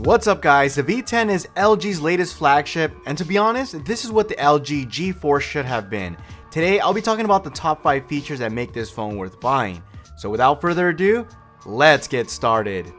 What's up guys, the V10 is LG's latest flagship, and to be honest, this is what the LG G4 should have been. Today, I'll be talking about the top 5 features that make this phone worth buying. So without further ado, let's get started.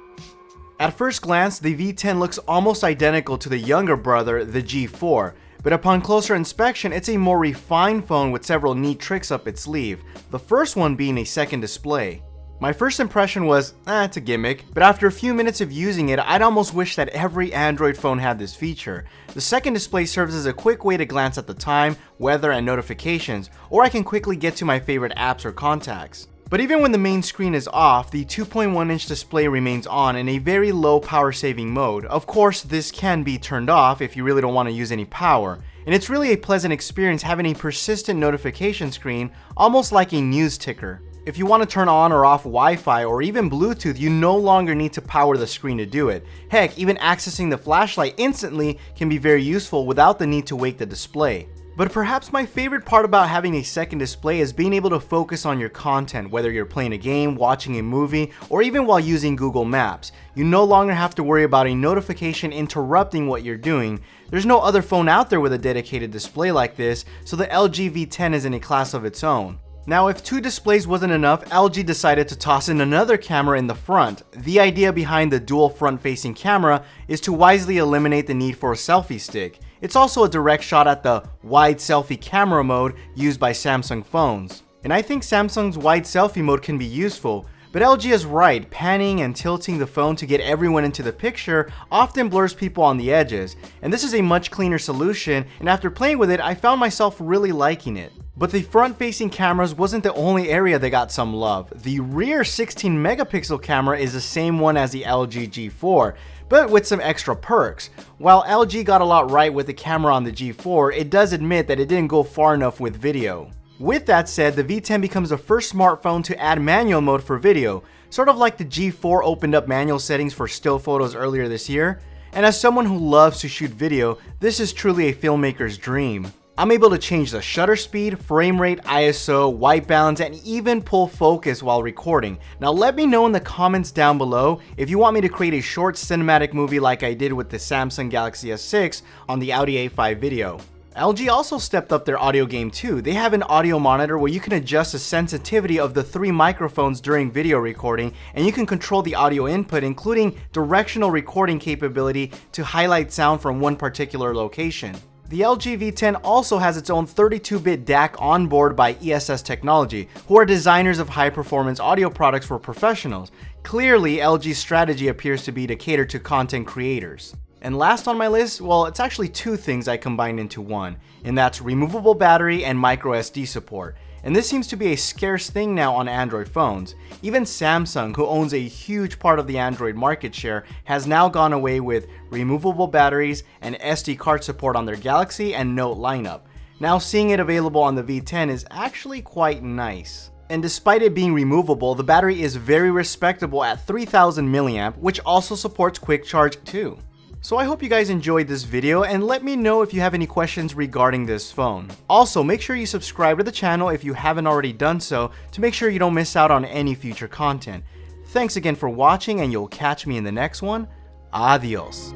At first glance, the V10 looks almost identical to the younger brother, the G4, but upon closer inspection, it's a more refined phone with several neat tricks up its sleeve, the first one being a second display. My first impression was, it's a gimmick, but after a few minutes of using it, I'd almost wish that every Android phone had this feature. The second display serves as a quick way to glance at the time, weather, and notifications, or I can quickly get to my favorite apps or contacts. But even when the main screen is off, the 2.1-inch display remains on in a very low power saving mode. Of course, this can be turned off if you really don't want to use any power. And it's really a pleasant experience having a persistent notification screen, almost like a news ticker. If you want to turn on or off Wi-Fi or even Bluetooth, you no longer need to power the screen to do it. Heck, even accessing the flashlight instantly can be very useful without the need to wake the display. But perhaps my favorite part about having a second display is being able to focus on your content, whether you're playing a game, watching a movie, or even while using Google Maps. You no longer have to worry about a notification interrupting what you're doing. There's no other phone out there with a dedicated display like this, so the LG V10 is in a class of its own. Now, if 2 displays wasn't enough, LG decided to toss in another camera in the front. The idea behind the dual front-facing camera is to wisely eliminate the need for a selfie stick. It's also a direct shot at the wide selfie camera mode used by Samsung phones. And I think Samsung's wide selfie mode can be useful, but LG is right, panning and tilting the phone to get everyone into the picture often blurs people on the edges, and this is a much cleaner solution, and after playing with it, I found myself really liking it. But the front-facing cameras wasn't the only area that got some love. The rear 16-megapixel camera is the same one as the LG G4, but with some extra perks. While LG got a lot right with the camera on the G4, it does admit that it didn't go far enough with video. With that said, the V10 becomes the first smartphone to add manual mode for video, sort of like the G4 opened up manual settings for still photos earlier this year. And as someone who loves to shoot video, this is truly a filmmaker's dream. I'm able to change the shutter speed, frame rate, ISO, white balance, and even pull focus while recording. Now let me know in the comments down below if you want me to create a short cinematic movie like I did with the Samsung Galaxy S6 on the Audi A5 video. LG also stepped up their audio game too. They have an audio monitor where you can adjust the sensitivity of the 3 microphones during video recording, and you can control the audio input, including directional recording capability to highlight sound from one particular location. The LG V10 also has its own 32-bit DAC on board by ESS Technology, who are designers of high-performance audio products for professionals. Clearly, LG's strategy appears to be to cater to content creators. And last on my list, well, it's actually 2 things I combined into one, and that's removable battery and micro SD support. And this seems to be a scarce thing now on Android phones. Even Samsung, who owns a huge part of the Android market share, has now gone away with removable batteries and SD card support on their Galaxy and Note lineup. Now seeing it available on the V10 is actually quite nice. And despite it being removable, the battery is very respectable at 3000 mAh, which also supports quick charge too. So I hope you guys enjoyed this video, and let me know if you have any questions regarding this phone. Also, make sure you subscribe to the channel if you haven't already done so to make sure you don't miss out on any future content. Thanks again for watching, and you'll catch me in the next one. Adios.